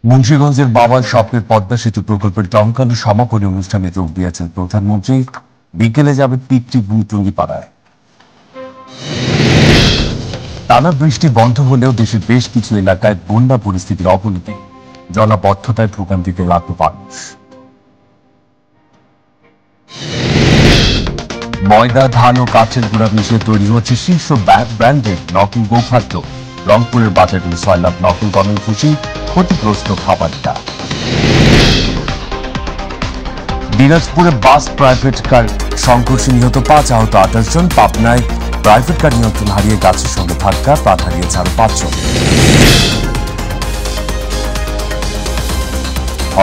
মুন্সিগঞ্জের বাবার স্বপ্নের পদ্মা সেতু প্রকল্পের জমকালো সমাপনী অনুষ্ঠানে যোগ দিয়েছেন প্রধানমন্ত্রী। বিকেলে যাবে টুঙ্গিপাড়ায়। টানা বৃষ্টি বন্ধ হলেও দেশের বেশ কিছু এলাকায় বন্যা পরিস্থিতির অবনতি, জলাবদ্ধতায় ভোগান্তিতে লাগল মানুষ। ময়দা, ধান ও কাঠের গুঁড়া মিশিয়ে তৈরি হচ্ছে শীর্ষ ব্র্যান্ডের নকল গোখাদ্য। রংপুরের বাজারে সয়লাভ নকল গমের ভুসি, ক্ষতিগ্রস্ত খাবারটা। দিনাজপুরে বাস প্রাইভেট কার সংঘর্ষে নিহত ৫, আহত ২৮ জন। পাবনায় প্রাইভেট কার নিয়ন্ত্রণ হারিয়ে গাছের সঙ্গে ধাক্কা, প্রাণ হারিয়েছে আরো ৫ জন।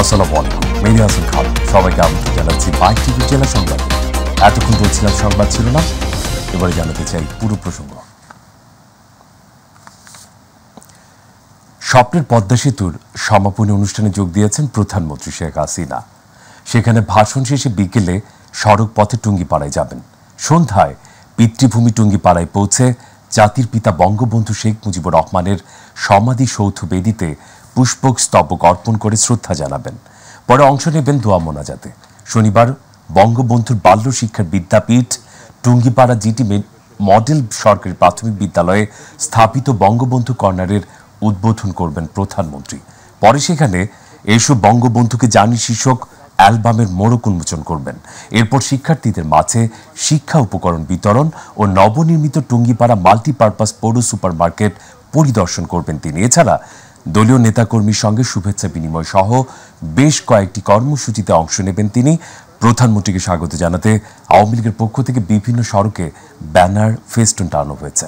আসসালামু আলাইকুম, মেরি হাসান খান। সবাইকে আমন্ত্রণ জানাচ্ছি বাইক টিভির জেলা সংবাদে। এতক্ষণ বলছিলাম সংবাদ ছিল না, এবারে জানাতে চাই পুরো প্রসঙ্গ। স্বপ্নের পদ্মা সেতুর সমাপনী অনুষ্ঠানে যোগ দিয়েছেন প্রধানমন্ত্রী শেখ হাসিনা। সেখানে ভাষণ শেষে বিকেলে সড়ক পথে টুঙ্গিপাড়ায় যাবেন। সন্ধ্যায় পিতৃভূমি টুঙ্গিপাড়ায় পৌঁছে জাতির পিতা বঙ্গবন্ধু শেখ মুজিবুর রহমানের সমাধিসৌধ বেদিতে পুষ্পস্তবক অর্পণ করে শ্রদ্ধা জানাবেন। পরে অংশ নেবেন দোয়া মোনাজাতে। শনিবার বঙ্গবন্ধুর বাল্য শিক্ষার বিদ্যাপীঠ টুঙ্গিপাড়া জিটি মডেল সরকারি প্রাথমিক বিদ্যালয়ে স্থাপিত বঙ্গবন্ধু কর্নারের উদ্বোধন করবেন প্রধানমন্ত্রী। পরে সেখানে এসব বঙ্গবন্ধুকে জানি শীর্ষক অ্যালবামের মোড়ক উন্মোচন করবেন। এরপর শিক্ষার্থীদের মাঝে শিক্ষা উপকরণ বিতরণ ও নবনির্মিত টুঙ্গিপাড়া মাল্টিপারপাস পৌর সুপার মার্কেট পরিদর্শন করবেন তিনি। এছাড়া দলীয় নেতাকর্মীর সঙ্গে শুভেচ্ছা বিনিময় সহ বেশ কয়েকটি কর্মসূচিতে অংশ নেবেন তিনি। প্রধানমন্ত্রীকে স্বাগত জানাতে আওয়ামী লীগের পক্ষ থেকে বিভিন্ন সড়কে ব্যানার, ফেস্টুন টানানো হয়েছে।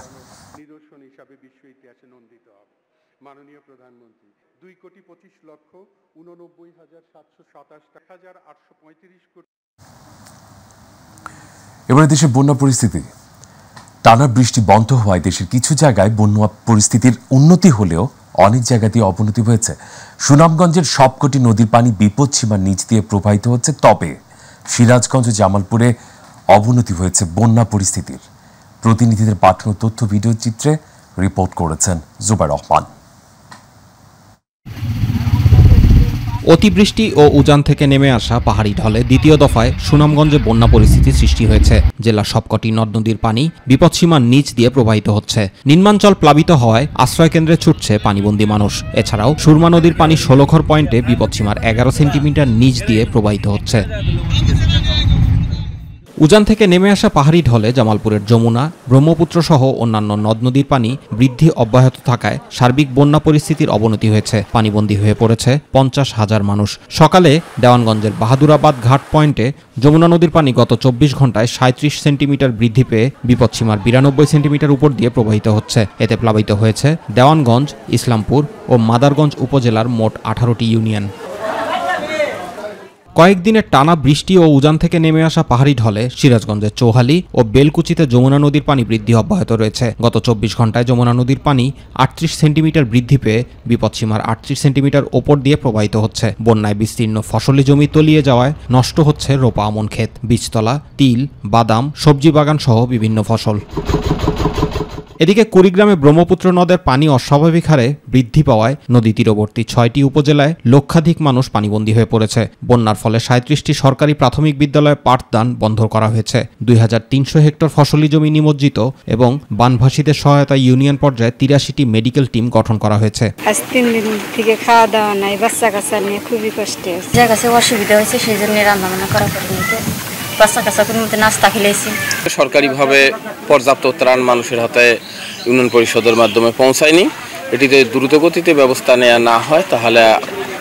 মাননীয় প্রধানমন্ত্রী 2,25,89,727,835 এবারে দেশের বন্যা পরিস্থিতি। টানা বৃষ্টি বন্ধ হওয়ায় দেশের কিছু জায়গায় বন্যা পরিস্থিতির উন্নতি হলেও অনেক জায়গাতেই অবনতি হয়েছে। সুনামগঞ্জের সবকটি নদীর পানি বিপদসীমার নিচ দিয়ে প্রবাহিত হচ্ছে, তবে সিরাজগঞ্জ ও জামালপুরে অবনতি হয়েছে বন্যা পরিস্থিতির। প্রতিনিধিদের পাঠানো তথ্য ভিডিও চিত্রে রিপোর্ট করেছেন জুবাইর রহমান। অতিবৃষ্টি ও উজান থেকে নেমে আসা পাহাড়ি ঢলে দ্বিতীয় দফায় সুনামগঞ্জে বন্যা পরিস্থিতি সৃষ্টি হয়েছে। জেলার সবকটি নদ নদীর পানি বিপদসীমার নিচ দিয়ে প্রবাহিত হচ্ছে। নিম্নাঞ্চল প্লাবিত হওয়ায় আশ্রয়কেন্দ্রে ছুটছে পানিবন্দী মানুষ। এছাড়াও সুরমা নদীর পানি ষোলখর পয়েন্টে বিপদসীমার 11 সেন্টিমিটার নিচ দিয়ে প্রবাহিত হচ্ছে। উজান থেকে নেমে আসা পাহাড়ি ঢলে জামালপুরের যমুনা, ব্রহ্মপুত্র সহ অন্যান্য নদ নদীর পানি বৃদ্ধি অব্যাহত থাকায় সার্বিক বন্যা পরিস্থিতির অবনতি হয়েছে। পানিবন্দী হয়ে পড়েছে 50,000 মানুষ। সকালে দেওয়ানগঞ্জের বাহাদুরাবাদ ঘাট পয়েন্টে যমুনা নদীর পানি গত 24 ঘন্টায় 37 সেন্টিমিটার বৃদ্ধি পেয়ে বিপদসীমার 92 সেন্টিমিটার উপর দিয়ে প্রবাহিত হচ্ছে। এতে প্লাবিত হয়েছে দেওয়ানগঞ্জ, ইসলামপুর ও মাদারগঞ্জ উপজেলার মোট 18টি ইউনিয়ন। কয়েকদিনের টানা বৃষ্টি ও উজান থেকে নেমে আসা পাহাড়ি ঢলে সিরাজগঞ্জের চৌহালি ও বেলকুচিতে যমুনা নদীর পানি বৃদ্ধি অব্যাহত রয়েছে। গত 24 ঘন্টায় যমুনা নদীর পানি 38 সেন্টিমিটার বৃদ্ধি পেয়ে বিপদসীমার 38 সেন্টিমিটার ওপর দিয়ে প্রবাহিত হচ্ছে। বন্যায় বিস্তীর্ণ ফসলি জমি তলিয়ে যাওয়ায় নষ্ট হচ্ছে রোপা আমন ক্ষেত, বীজতলা, তিল, বাদাম, সবজি বাগান সহ বিভিন্ন ফসল। এদিকে কুড়িগ্রামে ব্রহ্মপুত্র নদের পানি অস্বাভাবিক হারে বৃদ্ধি পাওয়ায় নদী তীরবর্তী 6টি উপজেলায় লক্ষাধিক মানুষ পানিবন্দী হয়ে পড়েছে। বন্যার ফলে 37টি সরকারি প্রাথমিক বিদ্যালয়ে পাঠদান বন্ধ করা হয়েছে। 2300 হেক্টর ফসলি জমি নিমজ্জিত এবং বানভাসীদের সহায়তায় ইউনিয়ন পর্যায়ে 83টি মেডিকেল টিম গঠন করা হয়েছে। আজ 3 দিন থেকে খাওয়া দাওয়া নাই, বাচ্চা কাচ্চা নিয়ে খুবই কষ্টে আছে। যার কাছে অসুবিধা হয়েছে সেই জন্য রান্না বান্না করা পড়েছে। বাচ্চা কাচ্চা কোনো মতে নাস্তা খেলেছি। সরকারিভাবে পর্যাপ্ত ত্রাণ মানুষের হাতে ইউনিয়ন পরিষদের মাধ্যমে পৌঁছায়নি। এটিতে দ্রুত গতিতে ব্যবস্থা নেওয়া না হয় তাহলে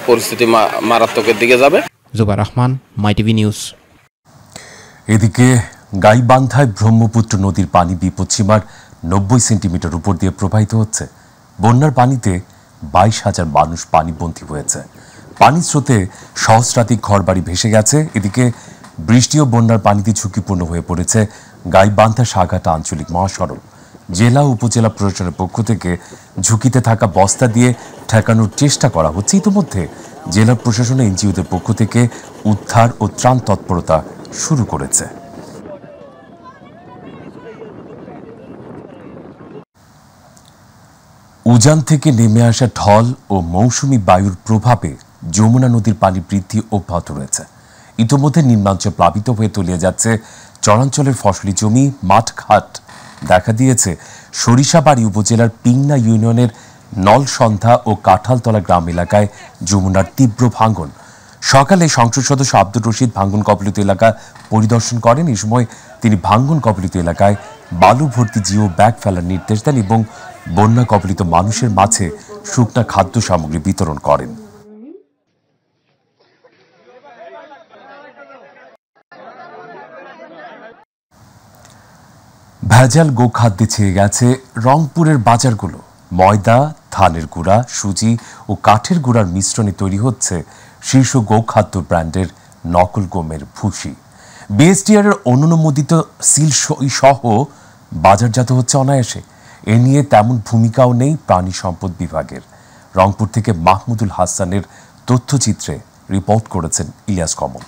পরিস্থিতি মারাত্মকের দিকে যাবে। জুবাইর রহমান, মাই টিভি নিউজ। এদিকে গাইবান্ধায় ব্রহ্মপুত্র নদীর পানি বিপদসীমার 90 সেন্টিমিটার উপর দিয়ে প্রবাহিত হচ্ছে। বন্যার পানিতে 22,000 মানুষ পানিবন্দী হয়েছে। পানির স্রোতে সহস্রাধিক ঘরবাড়ি ভেসে গেছে। এদিকে বৃষ্টি ও বন্যার পানিতে ঝুঁকিপূর্ণ হয়ে পড়েছে গাইবান্ধা সাগাটা আঞ্চলিক মহাসড়ক। জেলা উপজেলা প্রশাসনের পক্ষ থেকে ঝুঁকিতে থাকা বস্তা দিয়ে ঠেকানোর চেষ্টা করা হচ্ছে। ইতিমধ্যে জেলা প্রশাসন এনজিওদের পক্ষ থেকে উদ্ধার ও ত্রাণ তৎপরতা শুরু করেছে। উজান থেকে নেমে আসা ঢল ও মৌসুমী বায়ুর প্রভাবে যমুনা নদীর পানি বৃদ্ধি অব্যাহত রয়েছে। ইতোমধ্যে নিম্নাঞ্চল প্লাবিত হয়ে তলিয়ে যাচ্ছে চরাঞ্চলের ফসলি জমি, মাঠঘাট। দেখা দিয়েছে সরিষাবাড়ি উপজেলার পিংনা ইউনিয়নের নলসন্ধ্যা ও কাঁঠালতলা গ্রাম এলাকায় যমুনার তীব্র ভাঙন। সকালে সংসদ সদস্য আব্দুর রশিদ ভাঙ্গন কবলিত এলাকা পরিদর্শন করেন। এই সময় তিনি ভাঙ্গন কবলিত এলাকায় বালু ভর্তি জিও ব্যাগ ফেলার নির্দেশ দেন এবং বন্যা কবলিত মানুষের মাঝে শুকনা খাদ্য সামগ্রী বিতরণ করেন। ভেজাল গোখাদ্যে ছেয়ে গেছে রংপুরের বাজারগুলো। ময়দা, ধানের গুঁড়া, সুজি ও কাঠের গুঁড়ার মিশ্রণে তৈরি হচ্ছে শীর্ষ গোখাদ্য ব্র্যান্ডের নকল গমের ভুসি। বিএসটিআর এর অনুমোদিত সিল সহ বাজারজাত হচ্ছে অনায়াসে। এ নিয়ে তেমন ভূমিকাও নেই প্রাণী সম্পদ বিভাগের। রংপুর থেকে মাহমুদুল হাসানের তথ্যচিত্রে রিপোর্ট করেছেন ইলিয়াস কমল।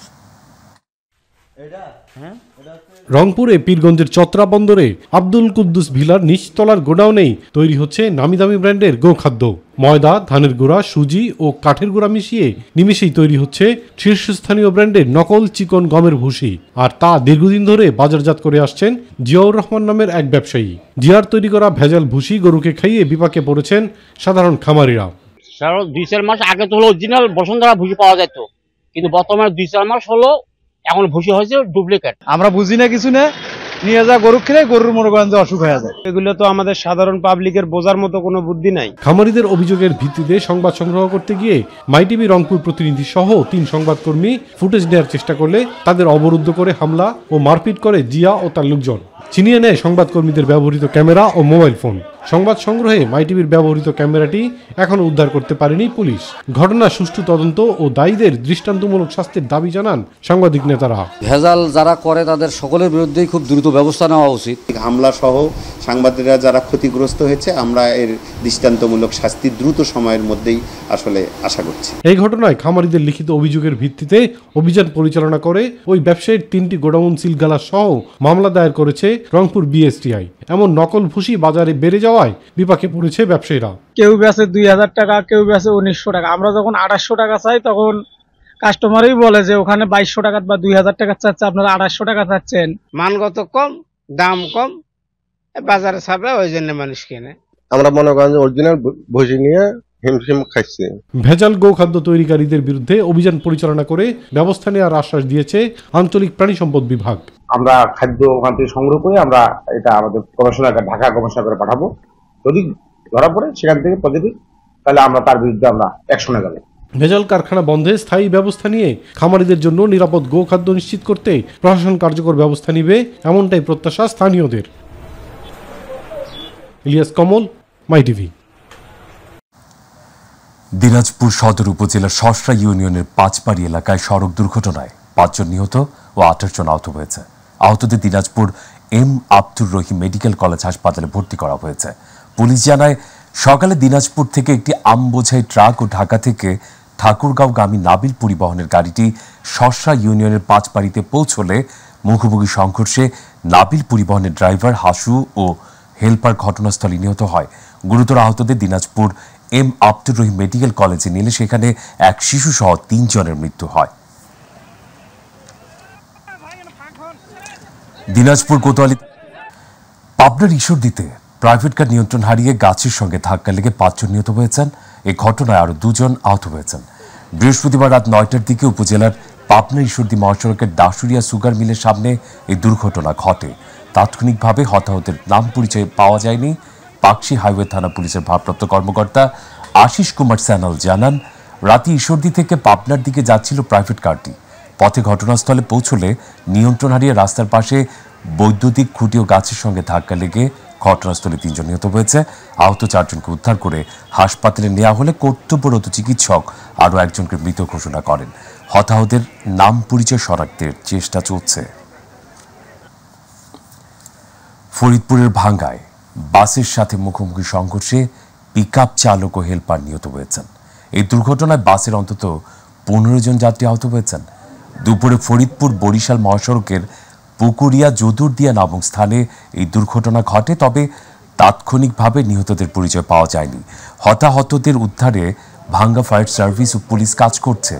রংপুরে পীরগঞ্জের চত্রা বন্দরে আব্দুল কুদ্দুস ভিলার নিচতলার গোডাউনেই তৈরি হচ্ছে নামি দামি ব্র্যান্ডের গোখাদ্য। ময়দা, ধানের গুঁড়া, সুজি ও কাঠের গুঁড়া মিশিয়ে নিমেষেই তৈরি হচ্ছে শীর্ষস্থানীয় ব্র্যান্ডের নকল চিকন গমের ভুসি। আর তা দীর্ঘদিন ধরে বাজারজাত করে আসছেন জিয়াউর রহমান নামের এক ব্যবসায়ী। জিয়ার তৈরি করা ভেজাল ভুসি গরুকে খাইয়ে বিপাকে পড়েছেন সাধারণ খামারিরা। 2-4 মাস আগে তো হলো অরিজিনাল বসুন্ধরা ভুসি পাওয়া যেত, কিন্তু বর্তমানে 2-4 মাস হলো এখন ভুসি হয়েছে ডুপ্লিকেট। আমরা বুঝি না কিছু না, নিয়ে যা গরু খেলে গরুর মনে করেন যে অসুখ হয়ে যায়। এগুলো তো আমাদের সাধারণ পাবলিকের বোঝার মতো কোনো বুদ্ধি নাই। খামারিদের অভিযোগের ভিত্তিতে সংবাদ সংগ্রহ করতে গিয়ে মাইটিভি রংপুর প্রতিনিধি সহ 3 সংবাদকর্মী ফুটেজ নেওয়ার চেষ্টা করলে তাদের অবরুদ্ধ করে হামলা ও মারপিট করে জিয়া ও তার লোকজন। ছিনিয়ে নেয় সংবাদকর্মীদের ব্যবহৃত ক্যামেরা ও মোবাইল ফোন। সংবাদ সংগ্রহে মাইটিভির ব্যবহৃত ক্যামেরাটি এখনো উদ্ধার করতে পারেনি পুলিশ। ঘটনার সুষ্ঠু তদন্ত ও দায়ীদের দৃষ্টান্তমূলক শাস্তির দাবি জানান সাংবাদিক নেতারা। ভেজাল যারা করে তাদের সকলের বিরুদ্ধেই খুব দ্রুত ব্যবস্থা নেওয়া উচিত। হামলা সহ সাংবাদিকরা যারা ক্ষতিগ্রস্ত হয়েছে, আমরা এর দৃষ্টান্তমূলক শাস্তি দ্রুত সময়ের মধ্যেই আসলে আশা করছি। এই ঘটনায় খামারিদের লিখিত অভিযোগের ভিত্তিতে অভিযান পরিচালনা করে ওই ব্যবসায়ীর 3টি গোডাউন সিলগালা সহ মামলা দায়ের করেছে রংপুর বিএসটিআই। এমন নকল ভুসি বাজারে বেড়ে যাওয়ায় বিপাকে পড়েছে ব্যবসায়ীরা। কেউ বেচে 2000 টাকা, কেউ বেচে 1900 টাকা। আমরা যখন 2800 টাকা চাই তখন কাস্টমারই বলে যে ওখানে 2200 টাকা বা 2000 টাকা চাচ্ছে, আপনারা 2800 টাকা চাচ্ছেন। মানগত কম, দাম কম, বাজারে ছাপে, ওই জন্য মানুষ কেনে। আমরা মনে করেন যে অরিজিনাল ভুসি নিয়ে হিমশিম খাইছি। ভেজাল গোখাদ্য তৈরিকারীদের বিরুদ্ধে অভিযান পরিচালনা করে ব্যবস্থা নেওয়ার আশ্বাস দিয়েছে আঞ্চলিক প্রাণী সম্পদ বিভাগ। আমরা খাদ্য ওখান থেকে সংগ্রহ করে আমরা এটা আমাদের গবেষণাগার ঢাকা গবেষণাগারে পাঠাবো। যদি ধরা পড়ে সেখান থেকে পজিটিভ, তাহলে আমরা তার বিরুদ্ধে আমরা অ্যাকশনে যাব। ভেজাল কারখানা বন্ধে স্থায়ী ব্যবস্থা নিয়ে খামারিদের জন্য নিরাপদ গোখাদ্য নিশ্চিত করতে প্রশাসন কার্যকর ব্যবস্থা নিবে, এমনটাই প্রত্যাশা স্থানীয়দের। ইলিয়াস কমল, মাইটিভি। দিনাজপুর সদর উপজেলার শসরা ইউনিয়নের পাঁচবাড়ি এলাকায় সড়ক দুর্ঘটনায় 5 জন নিহত ও 28 জন আহত হয়েছে। আহতদের Dinajpur M Abdur Rahim medical college হাসপাতালে ভর্তি করা হয়েছে। পুলিশ জানায়, সকালে দিনাজপুর থেকে একটি আমবোঝাই ট্রাক ও ঢাকা থেকে ঠাকুরগাঁওগামী নাবিল পরিবহনের গাড়িটি শসরা ইউনিয়নের পাঁচবাড়িতে পৌঁছলে মুখোমুখি সংঘর্ষে নাবিল পরিবহনের ড্রাইভার হাসু ও হেলপার ঘটনাস্থলে নিহত হয়। গুরুতর আহতদের দিনাজপুর এম আব্দুর রহিম মেডিকেল কলেজে নিলে সেখানে এক শিশু সহ 3 জনের মৃত্যু হয়। দিনাজপুর কোতোয়ালি পাবনার ঈশ্বরদীতে প্রাইভেট কার নিয়ন্ত্রণ হারিয়ে গাছের সঙ্গে ধাক্কা লেগে 5 জন নিহত হয়েছেন। এই ঘটনায় আরো 2 জন আহত হয়েছেন। বৃহস্পতিবার রাত 9টার দিকে উপজেলার পাবনা ঈশ্বরদী মহাসড়কের দাসুরিয়া সুগার মিলের সামনে এই দুর্ঘটনা ঘটে। তাৎক্ষণিকভাবে হতাহতের নাম পরিচয় পাওয়া যায়নি। পাকশি হাইওয়ে থানা পুলিশের ভারপ্রাপ্ত কর্মকর্তা আশিস কুমার স্যানাল জানান, রাতে ঈশ্বরদী থেকে পাবনার দিকে যাচ্ছিল প্রাইভেট কারটি। পথে ঘটনাস্থলে পৌঁছলে নিয়ন্ত্রণ হারিয়ে রাস্তার পাশে বৈদ্যুতিক খুঁটি ও গাছের সঙ্গে ধাক্কা লেগে ঘটনাস্থলে 3 জন নিহত হয়েছে। আহত 4 জনকে উদ্ধার করে হাসপাতালে নেওয়া হলে কর্তব্যরত চিকিৎসক আরও 1 জনকে মৃত ঘোষণা করেন। হতাহতের নাম পরিচয় শনাক্তের চেষ্টা চলছে। ফরিদপুরের ভাঙ্গায় বাসের সাথে মুখোমুখি সংঘর্ষে পিকআপ চালক ও হেলপার নিহত হয়েছেন। এই দুর্ঘটনায় বাসের অন্তত 15 জন যাত্রী আহত হয়েছেন। দুপুরে ফরিদপুর বরিশাল মহাসড়কের পুকুরিয়া যদুরদিয়া নামক স্থানে এই দুর্ঘটনা ঘটে। তবে তাৎক্ষণিকভাবে নিহতদের পরিচয় পাওয়া যায়নি। হতাহতদের উদ্ধারে ভাঙ্গা ফায়ার সার্ভিস ও পুলিশ কাজ করছে।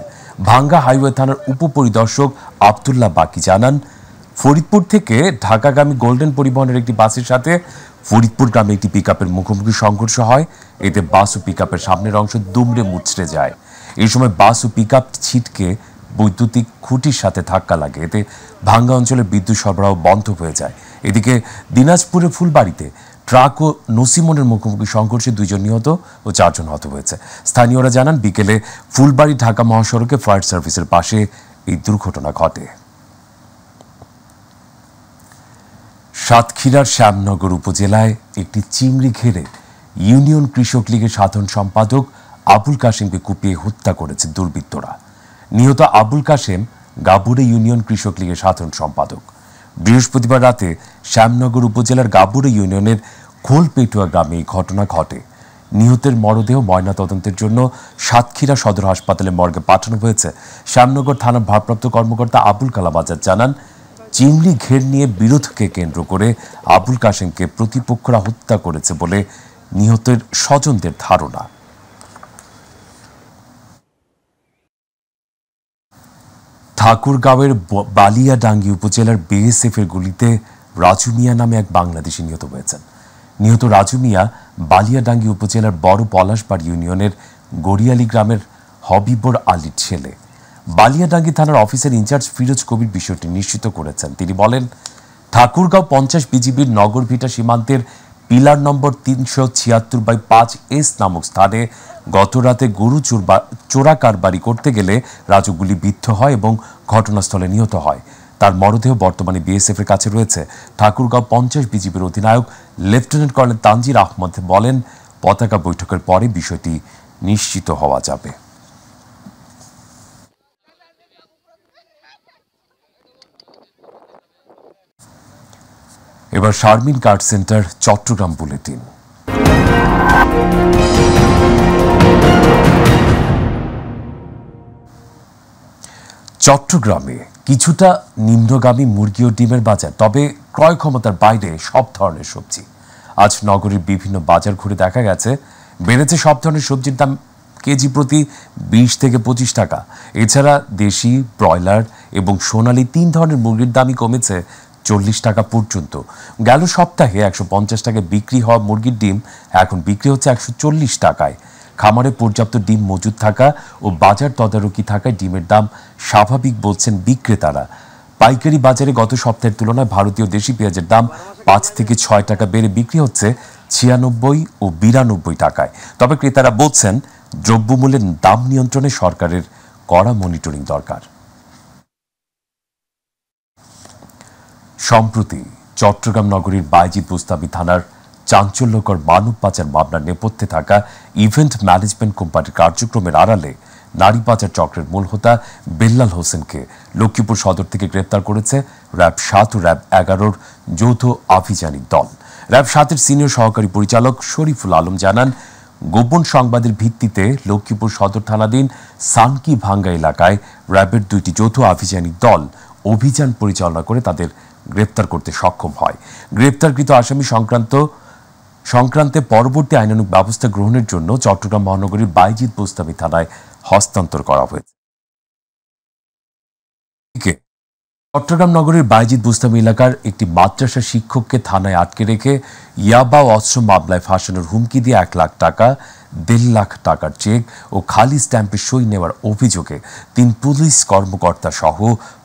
ভাঙ্গা হাইওয়ে থানার উপপরিদর্শক আব্দুল্লাহ বাকি জানান, ফরিদপুর থেকে ঢাকাগামী গোল্ডেন পরিবহনের একটি বাসের সাথে ফরিদপুর গ্রামে একটি পিকআপের মুখোমুখি সংঘর্ষ হয়। এতে বাস ও পিকআপের সামনের অংশ দুমড়ে মুচড়ে যায়। এই সময় বাস ও পিকআপ ছিটকে বৈদ্যুতিক খুঁটির সাথে ধাক্কা লাগে। এতে ভাঙ্গা অঞ্চলে বিদ্যুৎ সরবরাহ বন্ধ হয়ে যায়। এদিকে দিনাজপুরের ফুলবাড়িতে ট্রাক ও নসিমনের মুখোমুখি সংঘর্ষে 2 জন নিহত ও 4 জন আহত হয়েছে। স্থানীয়রা জানান, বিকেলে ফুলবাড়ি ঢাকা মহাসড়কে ফায়ার সার্ভিসের পাশে এই দুর্ঘটনা ঘটে। সাতক্ষীরার শ্যামনগর উপজেলায় একটি চিংড়ি ঘেরে ইউনিয়ন কৃষক লীগের সাধারণ সম্পাদক আবুল কাশেমকে কুপিয়ে হত্যা করেছে দুর্বৃত্তরা। নিহত আবুল কাশেম গাবুড়ে ইউনিয়ন কৃষক লীগের সাধারণ সম্পাদক। বৃহস্পতিবার রাতে শ্যামনগর উপজেলার গাবুড়ে ইউনিয়নের খোলপেটুয়া গ্রামে এই ঘটনা ঘটে। নিহতের মরদেহ ময়নাতদন্তের জন্য সাতক্ষীরা সদর হাসপাতালে মর্গে পাঠানো হয়েছে। শ্যামনগর থানার ভারপ্রাপ্ত কর্মকর্তা আবুল কালাম আজাদ জানান, চিংড়ি ঘের নিয়ে বিরোধকে কেন্দ্র করে আবুল কাশেমকে প্রতিপক্ষরা হত্যা করেছে বলে নিহতের স্বজনদের ধারণা। ঠাকুরগাঁওয়ের বালিয়াডাঙ্গি উপজেলার বিএসএফ এর গুলিতে রাজু মিয়া নামে এক বাংলাদেশি নিহত হয়েছেন। নিহত রাজু মিয়া বালিয়াডাঙ্গি উপজেলার বড় পলাশবাড়ি ইউনিয়নের গড়িয়ালি গ্রামের হবিবর আলীর ছেলে। বালিয়াডাঙ্গি থানার অফিসার ইনচার্জ ফিরোজ কবির বিষয়টি নিশ্চিত করেছেন। তিনি বলেন, ঠাকুরগাঁও 50 বিজিবির নগরভিটা সীমান্তের পিলার নম্বর 376/5S নামক স্থানে গতরাতে গরু চোরা কারবারি করতে গেলে রাজু গুলিবিদ্ধ হয় এবং ঘটনাস্থলে নিহত হয়। তার মরদেহ বর্তমানে বিএসএফ এর কাছে রয়েছে। ঠাকুরগাঁও 50 বিজিবির অধিনায়ক লেফটেন্যান্ট কর্নেল তানজির আহমদ বলেন, পতাকা বৈঠকের পরে বিষয়টি নিশ্চিত হওয়া যাবে। এবার Sharmin card centre Chattogram bulletin. চট্টগ্রামে কিছুটা নিম্নগামী মুরগি ও ডিমের বাজার, তবে ক্রয় ক্ষমতার বাইরে সব ধরনের সবজি। আজ নগরীর বিভিন্ন বাজার ঘুরে দেখা গেছে বেড়েছে সব ধরনের সবজির দাম কেজি প্রতি 20 থেকে 25 টাকা। এছাড়া দেশি, ব্রয়লার এবং সোনালী 3 ধরনের মুরগির দামই কমেছে 40 টাকা পর্যন্ত। গেল সপ্তাহে 150 টাকায় বিক্রি হওয়া মুরগির ডিম এখন বিক্রি হচ্ছে 140 টাকায়। খামারে পর্যাপ্ত ডিম মজুদ থাকা ও বাজার তদারকি থাকায় ডিমের দাম স্বাভাবিক বলছেন বিক্রেতারা। পাইকারি বাজারে গত সপ্তাহের তুলনায় ভারতীয় দেশি পেঁয়াজের দাম 5 থেকে 6 টাকা বেড়ে বিক্রি হচ্ছে 96 ও 92 টাকায়। তবে ক্রেতারা বলছেন, দ্রব্যমূল্যের দাম নিয়ন্ত্রণে সরকারের কড়া মনিটরিং দরকার। সম্প্রতি চট্টগ্রাম নগরীর বাইজিদ বুস্তামি থানার চাঞ্চল্যকর মানব পাচার মামলার নেপথ্যে থাকা ইভেন্ট ম্যানেজমেন্ট কোম্পানির কার্যক্রমের আড়ালে নারী পাচার চক্রের মূল হোতা বেল্লাল হোসেনকে লক্ষ্মীপুর সদর থেকে গ্রেপ্তার করেছে র্যাব 7 ও র্যাব 11-র যৌথ আভিযানিক দল। র্যাব 7-এর সিনিয়র সহকারী পরিচালক শরীফুল আলম জানান, গোপন সংবাদের ভিত্তিতে লক্ষ্মীপুর সদর থানাধীন সানকি ভাঙ্গা এলাকায় র্যাবের 2টি যৌথ আভিযানিক দল অভিযান পরিচালনা করে তাদের গ্রেপ্তার করতে সক্ষম হয়। গ্রেপ্তারকৃত আসামি সংক্রান্তে পরবর্তী আইনানুগ ব্যবস্থা গ্রহণের জন্য চট্টগ্রাম মহানগরীর বাইজিদ বুস্তামি থানায় হস্তান্তর করা হয়েছে। চট্টগ্রাম নগরীর বাইজিদ বুস্তামি এলাকার একটি মাদ্রাসা শিক্ষককে থানায় আটকে রেখে ইয়াবা ও অস্ত্র মামলায় ফাঁসানোর হুমকি দিয়ে 1 লাখ টাকা, 1.5 লাখ টাকার চেক ও খালি স্ট্যাম্পে সই নেওয়ার অভিযোগে 3 পুলিশ কর্মকর্তা সহ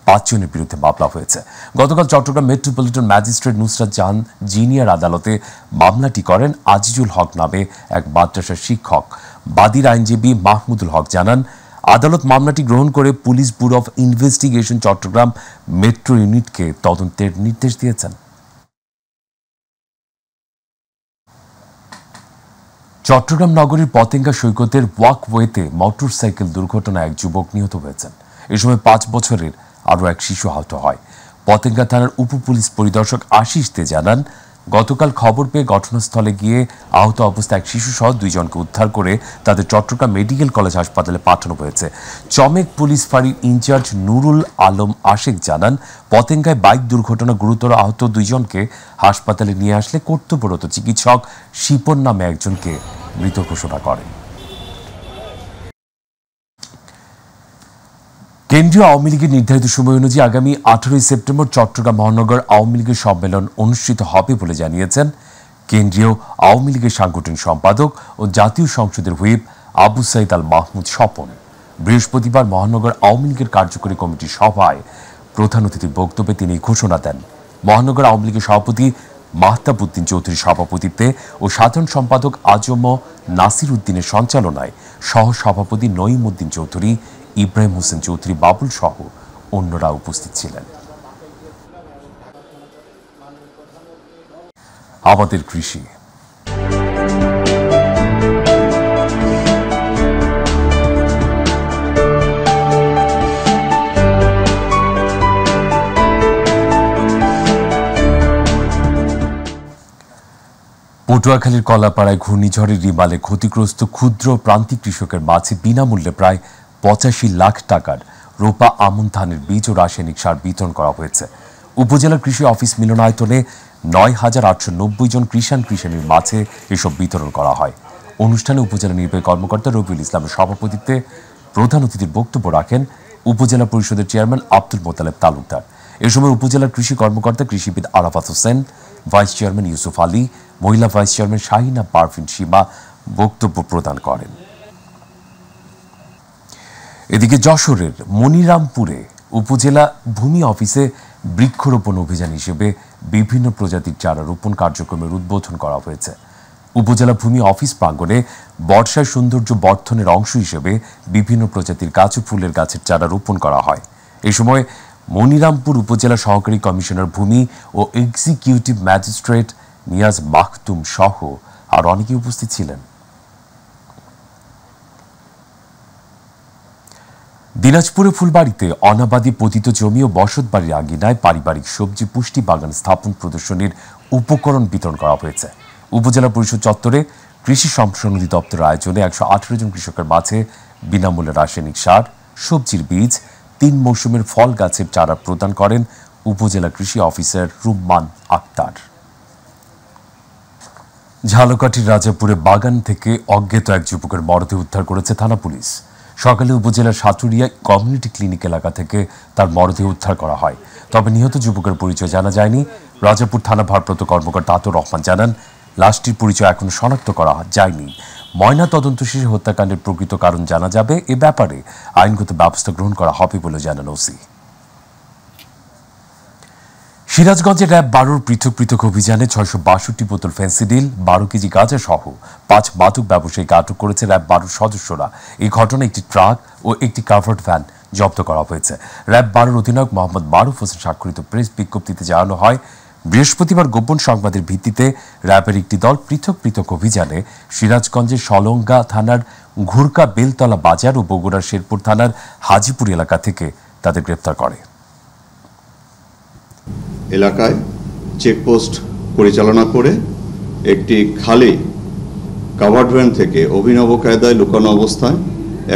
5 জনের বিরুদ্ধে মামলা হয়েছে। গতকাল Chittagong metropolitan magistrate Nusrat Jahan junior আদালতে মামলাটি করেন আজিজুল হক নামে এক মাদ্রাসা শিক্ষক। বাদীর আইনজীবী মাহমুদুল হক জানান, আদালত মামলাটি গ্রহণ করে police bureau of investigation Chattogram metro ইউনিটকে তদন্তের নির্দেশ দিয়েছেন। চট্টগ্রাম নগরীর পতেঙ্গা সৈকতের ওয়াকওয়েতে মোটরসাইকেল দুর্ঘটনায় এক যুবক নিহত হয়েছেন। এ সময় 5 বছরের আরও এক শিশু আহত হয়। পতেঙ্গা থানার উপপুলিশ পরিদর্শক আশিস দে জানান, গতকাল খবর পেয়ে ঘটনাস্থলে গিয়ে আহত অবস্থায় এক শিশুসহ 2 জনকে উদ্ধার করে তাদের চট্টগ্রাম মেডিকেল কলেজ হাসপাতালে পাঠানো হয়েছে। চমেক পুলিশ ফাঁড়ির ইনচার্জ নুরুল আলম আশেক জানান, পতেঙ্গায় বাইক দুর্ঘটনা গুরুতর আহত 2 জনকে হাসপাতালে নিয়ে আসলে কর্তব্যরত চিকিৎসক শিপন নামে একজনকে মৃত ঘোষণা করেন। কেন্দ্রীয় আওয়ামী লীগের নির্ধারিত সময় অনুযায়ী আগামী 18 সেপ্টেম্বর চট্টগ্রাম মহানগর আওয়ামী লীগের সম্মেলন অনুষ্ঠিত হবে বলে জানিয়েছেন কেন্দ্রীয় আওয়ামী লীগের সাংগঠনিক সম্পাদক ও জাতীয় সংসদের হুইপ আবু সাইদ আল মাহমুদ স্বপন। বৃহস্পতিবার মহানগর আওয়ামী লীগের কার্যকরী কমিটির সভায় প্রধান অতিথির বক্তব্যে তিনি ঘোষণা দেন। মহানগর আওয়ামী লীগের সভাপতি মাহতাব উদ্দিন চৌধুরীর সভাপতিত্বে ও সাধারণ সম্পাদক আজম নাসির উদ্দিনের সঞ্চালনায় সহ সভাপতি নঈম উদ্দিন চৌধুরী, ইব্রাহিম হোসেন চৌধুরী বাবুল সহ অন্যরা উপস্থিত ছিলেন। আমাদের কৃষি। পটুয়াখালীর কলাপাড়ায় ঘূর্ণিঝড়ের রিমালে ক্ষতিগ্রস্ত ক্ষুদ্র প্রান্তিক কৃষকের মাঝে বিনামূল্যে প্রায় 85 লাখ টাকার রোপা আমন ধানের বীজ ও রাসায়নিক সার বিতরণ করা হয়েছে। উপজেলার কৃষি অফিস মিলনায়তনে 9,890 জন কৃষাণীর মাঝে এসব বিতরণ করা হয়। অনুষ্ঠানে উপজেলা নির্বাহী কর্মকর্তা রবিউল ইসলামের সভাপতিত্বে প্রধান অতিথির বক্তব্য রাখেন উপজেলা পরিষদের চেয়ারম্যান আব্দুল মোতালেব তালুকদার। এ সময় উপজেলার কৃষি কর্মকর্তা কৃষিবিদ আরাফাত হোসেন, ভাইস চেয়ারম্যান ইউসুফ আলী, মহিলা ভাইস চেয়ারম্যান শাহিনা পারভিন সীমা বক্তব্য প্রদান করেন। এদিকে যশোরের মনিরামপুরে উপজেলা ভূমি অফিসে বৃক্ষরোপণ অভিযান হিসেবে বিভিন্ন প্রজাতির চারা রোপণ কার্যক্রমের উদ্বোধন করা হয়েছে। উপজেলা ভূমি অফিস প্রাঙ্গণে বর্ষার সৌন্দর্য বর্ধনের অংশ হিসেবে বিভিন্ন প্রজাতির গাছ ও ফুলের গাছের চারা রোপণ করা হয়। এই সময় মনিরামপুর উপজেলা সহকারী কমিশনার ভূমি ও এক্সিকিউটিভ ম্যাজিস্ট্রেট নিয়াজ মাখতুম সহ আর অনেকে উপস্থিত ছিলেন। দিনাজপুরে ফুলবাড়িতে অনাবাদী পতিত জমি ও বসত বাড়ির আঙ্গিনায় পারিবারিক সবজি পুষ্টি বাগান স্থাপন প্রদর্শনীর উপকরণ বিতরণ করা হয়েছে। উপজেলা পরিষদ চত্বরে কৃষি সম্প্রসারণ দপ্তরের আয়োজনে 118 জন কৃষকের মাঝে বিনামূল্যে রাসায়নিক সার, সবজির বীজ, 3 মৌসুমের ফল গাছের চারা প্রদান করেন উপজেলা কৃষি অফিসার রুম্মান আক্তার। ঝালকাঠির রাজাপুরে বাগান থেকে অজ্ঞাত এক যুবকের মরদেহ উদ্ধার করেছে থানা পুলিশ। সকালে উপজেলার সাটুরিয়া কমিউনিটি ক্লিনিক এলাকা থেকে তার মরদেহ উদ্ধার করা হয়। তবে নিহত যুবকের পরিচয় জানা যায়নি। রাজাপুর থানা ভারপ্রাপ্ত কর্মকর্তা আতর রহমান জানান, লাশটির পরিচয় এখনো শনাক্ত করা যায়নি। ময়না তদন্ত শেষে হত্যাকাণ্ডের প্রকৃত কারণ জানা যাবে। এ ব্যাপারে আইনগত ব্যবস্থা গ্রহণ করা হবে বলে জানান ওসি। সিরাজগঞ্জে র্যাব 12 পৃথক অভিযানে 662 বোতল ফেন্সিডিল, 12 কেজি গাঁজা সহ 5 মাদক ব্যবসায়ীকে আটক করেছে র্যাব 12 সদস্যরা। এই ঘটনায় একটি ট্রাক ও একটি কাভার্ড ভ্যান জব্দ করা হয়েছে। র্যাব 12 অধিনায়ক মোহাম্মদ মারুফ হোসেন স্বাক্ষরিত প্রেস বিজ্ঞপ্তিতে জানানো হয়, বৃহস্পতিবার গোপন সংবাদের ভিত্তিতে র্যাবের একটি দল পৃথক অভিযানে সিরাজগঞ্জের সলঙ্গা থানার ঘুরকা বেলতলা বাজার ও বগুড়ার শেরপুর থানার হাজিপুর এলাকা থেকে তাদের গ্রেপ্তার করে। এলাকায় চেকপোস্ট পরিচালনা করে একটি খালি কাভার্ড ভ্যান থেকে অভিনব কায়দায় লুকানো অবস্থায়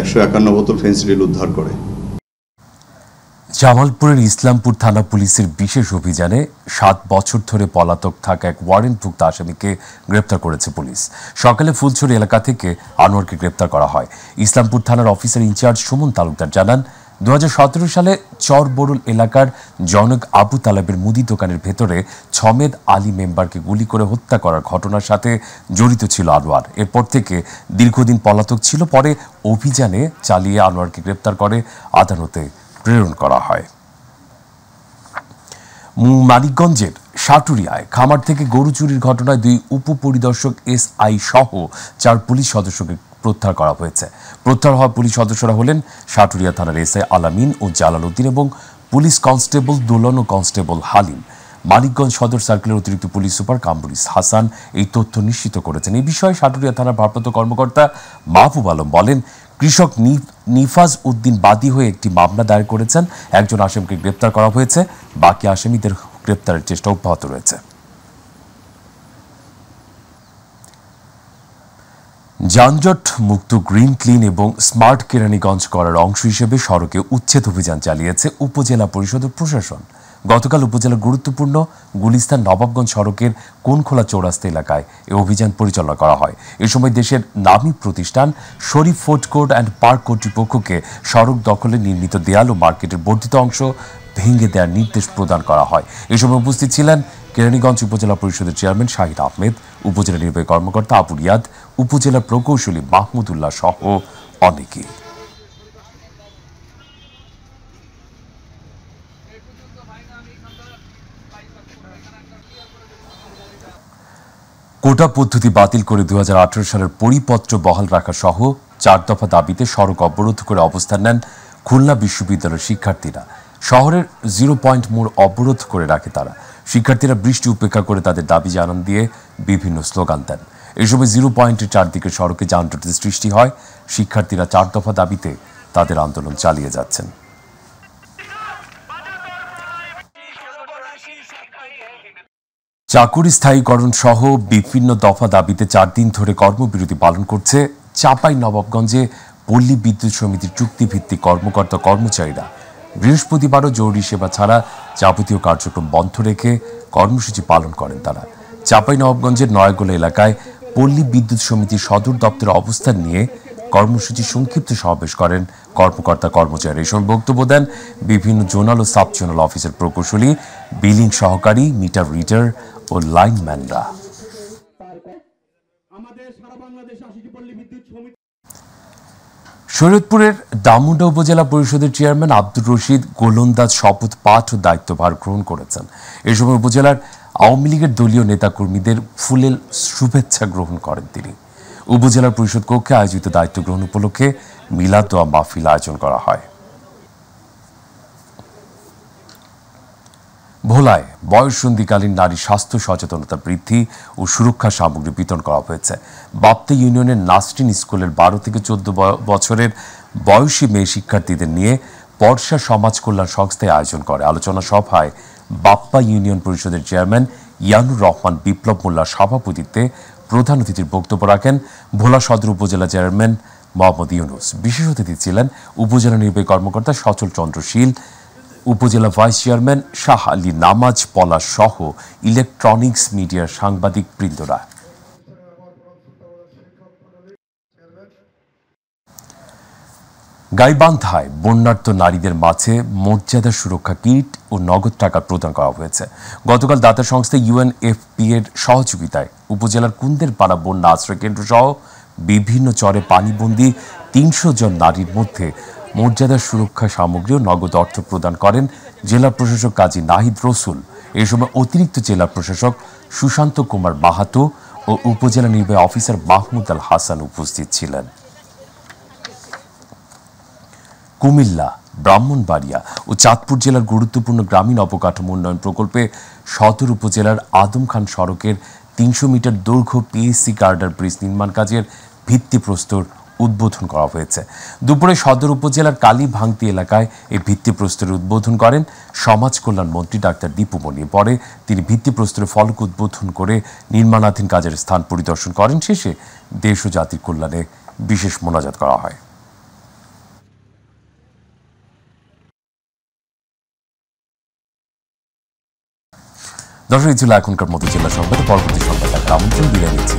151 বোতল ফেন্সিডিল উদ্ধার করে। জামালপুরের ইসলামপুর থানা পুলিশের বিশেষ অভিযানে 7 বছর ধরে পলাতক থাকা এক ওয়ারেন্টভুক্ত আসামিকে গ্রেপ্তার করেছে পুলিশ। সকালে ফুলছড়ি এলাকা থেকে আনোয়ারকে গ্রেপ্তার করা হয়। ইসলামপুর থানার অফিসার ইনচার্জ সুমন তালুকদার জানান, 2017 সালে চরবরুল এলাকার জনক আবু তালেবের মুদি দোকানের ভেতরে ছমেদ আলী মেম্বারকে গুলি করে হত্যা করার ঘটনার সাথে জড়িত ছিল আনোয়ার। এরপর থেকে দীর্ঘদিন পলাতক ছিল। পরে অভিযানে চালিয়ে আনোয়ারকে গ্রেপ্তার করে আদালতে প্রেরণ করা হয়। মানিকগঞ্জের সাটুরিয়ায় খামার থেকে গরু চুরির ঘটনায় 2 উপপরিদর্শক SI সহ 4 পুলিশ সদস্যকে প্রত্যাহার করা হয়েছে। প্রত্যাহার হওয়া পুলিশ সদস্যরা হলেন সাটুরিয়া থানার SI আলামিন ও জালাল উদ্দিন এবং পুলিশ কনস্টেবল দোলন ও কনস্টেবল হালিম। মানিকগঞ্জ সদর সার্কেলের অতিরিক্ত পুলিশ সুপার কামরুল হাসান এই তথ্য নিশ্চিত করেছেন। এই বিষয়ে সাটুরিয়া থানার ভারপ্রাপ্ত কর্মকর্তা মাহবুব আলম বলেন, কৃষক নিফাজ উদ্দিন বাদী হয়ে একটি মামলা দায়ের করেছেন। একজন আসামিকে গ্রেপ্তার করা হয়েছে। বাকি আসামিদের গ্রেপ্তারের চেষ্টা অব্যাহত রয়েছে। যানজট মুক্ত গ্রিন ক্লিন এবং স্মার্ট কেরানীগঞ্জ করার অংশ হিসেবে সড়কে উচ্ছেদ অভিযান চালিয়েছে উপজেলা পরিষদ ও প্রশাসন। গতকাল উপজেলার গুরুত্বপূর্ণ গুলিস্তান নবাবগঞ্জ সড়কের কোনখোলা চৌরাস্তা এলাকায় এই অভিযান পরিচালনা করা হয়। এ সময় দেশের নামী প্রতিষ্ঠান শরীফ ফুড কোর্ট অ্যান্ড পার্ক কর্তৃপক্ষকে সড়ক দখলে নির্মিত দেয়াল ও মার্কেটের বর্ধিত অংশ ভেঙে দেওয়ার নির্দেশ প্রদান করা হয়। এ সময় উপস্থিত ছিলেন কেরানীগঞ্জ উপজেলা পরিষদের চেয়ারম্যান শাহিদ আহমেদ, উপজেলা নির্বাহী কর্মকর্তা আবু রিয়াদ, উপজেলা প্রকৌশলী মাহমুদুল্লাহ সহ অনেকে। কোটা পদ্ধতি বাতিল করে 2018 সালের পরিপত্র বহাল রাখা সহ 4 দফা দাবিতে সড়ক অবরোধ করে অবস্থান নেন খুলনা বিশ্ববিদ্যালয়ের শিক্ষার্থীরা। শহরের 0 পয়েন্ট মোড় অবরোধ করে রাখে তারা। শিক্ষার্থীরা বৃষ্টি উপেক্ষা করে তাদের দাবি জানান দিয়ে বিভিন্ন স্লোগান দেন। এই সময় 0 পয়েন্টের চারদিকে সড়কে যানজটের সৃষ্টি হয়। শিক্ষার্থীরা 4 দফা দাবিতে তাদের আন্দোলন চালিয়ে যাচ্ছেন। চাকুরি স্থায়ীকরণ সহ বিভিন্ন দফা দাবিতে 4 দিন ধরে কর্মবিরতি পালন করছে চাঁপাইনবাবগঞ্জে পল্লী বিদ্যুৎ সমিতির চুক্তিভিত্তিক কর্মকর্তা কর্মচারীরা। বৃহস্পতিবারও জরুরি সেবা ছাড়া যাবতীয় কার্যক্রম বন্ধ রেখে কর্মসূচি পালন করেন তারা। চাঁপাইনবাবগঞ্জের নয়াগোলা এলাকায় পল্লী বিদ্যুৎ সমিতির সদর দপ্তরে অবস্থান নিয়ে কর্মসূচি সংক্ষিপ্ত সমাবেশ করেন কর্মকর্তা কর্মচারী। এই সময় বক্তব্য দেন বিভিন্ন জোনাল ও সাব জোনাল অফিসের প্রকৌশলী, বিলিং সহকারী, মিটার রিডার ও লাইনম্যানরা। শরীয়তপুরের দামুন্ডা উপজেলা পরিষদের চেয়ারম্যান আব্দুর রশিদ গোলন্দাজ শপথ পাঠ ও দায়িত্বভার গ্রহণ করেছেন। এ সময় উপজেলার আওয়ামী লীগের দলীয় নেতাকর্মীদের ফুলেল শুভেচ্ছা গ্রহণ করেন তিনি। উপজেলা পরিষদ কক্ষে আয়োজিত দায়িত্ব গ্রহণ উপলক্ষে মিলাদ দোয়া মাহফিল আয়োজন করা হয়। ভোলায় বয়ঃসন্ধিকালীন নারী স্বাস্থ্য সচেতনতা বৃদ্ধি ও সুরক্ষা সামগ্রী বিতরণ করা হয়েছে। বাপ্তা ইউনিয়নের নাসরিন স্কুলের 12 থেকে 14 বছরের বয়সী মেয়ে শিক্ষার্থীদের নিয়ে পর্ষা সমাজ কল্যাণ সংস্থায় আয়োজন করে। আলোচনা সভায় বাপ্পা ইউনিয়ন পরিষদের চেয়ারম্যান ইয়ানুর রহমান বিপ্লব মোল্লার সভাপতিত্বে প্রধান অতিথির বক্তব্য রাখেন ভোলা সদর উপজেলা চেয়ারম্যান মোহাম্মদ ইউনুস। বিশেষ অতিথি ছিলেন উপজেলা নির্বাহী কর্মকর্তা সচল চন্দ্র শীল, উপজেলা ভাইস চেয়ারম্যান শাহ আলী নামাজ পলাশ সহ ইলেকট্রনিক্স মিডিয়ার সাংবাদিক বৃন্দরা। গাইবান্ধায় বন্যার্ত নারীদের মাঝে মর্যাদা সুরক্ষা কিট ও নগদ টাকা প্রদান করা হয়েছে। গতকাল দাতা সংস্থা UNFP এর সহযোগিতায় উপজেলার কুন্দেরপাড়া বন্যা আশ্রয় কেন্দ্র সহ বিভিন্ন চরে পানিবন্দী 300 জন নারীর মধ্যে মর্যাদা সুরক্ষা সামগ্রী ও নগদ অর্থ প্রদান করেন জেলা প্রশাসক কাজী নাহিদ রসুল। এই সময় অতিরিক্ত জেলা প্রশাসক সুশান্ত কুমার মাহাতো ও উপজেলা নির্বাহী অফিসার মাহমুদ আল হাসান উপস্থিত ছিলেন। কুমিল্লা, ব্রাহ্মণবাড়িয়া ও চাঁদপুর জেলার গুরুত্বপূর্ণ গ্রামীণ অবকাঠামো উন্নয়ন প্রকল্পে সদর উপজেলার আদম খান সড়কের 300 মিটার দৈর্ঘ্য PSC গার্ডার ব্রিজ নির্মাণ কাজের ভিত্তিপ্রস্তর উদ্বোধন করা হয়েছে। দুপুরে সদর উপজেলার কালীভাঙতি এলাকায় এই ভিত্তিপ্রস্তরের উদ্বোধন করেন সমাজ কল্যাণ মন্ত্রী ডাক্তার দীপু মনি। পরে তিনি ভিত্তিপ্রস্তরের ফলক উদ্বোধন করে নির্মাণাধীন কাজের স্থান পরিদর্শন করেন। শেষে দেশ ও জাতির কল্যাণে বিশেষ মোনাজাত করা হয়। দর্শক, ছিল এখনকার মতো জেলা সংবাদ। পরবর্তী সংবাদ আমন্ত্রণ বিদায় নিচ্ছি।